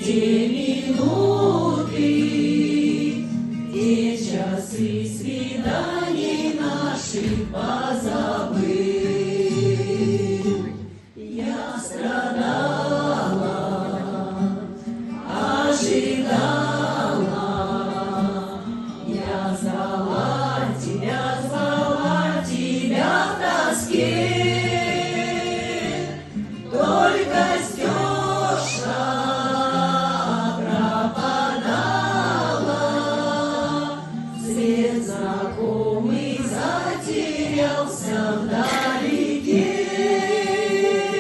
Те минуты, те часы свиданий наших позабыл. Я страдала, ожидала, я звала тебя в тоске. Только Стеша пропадала, след знакомый затерялся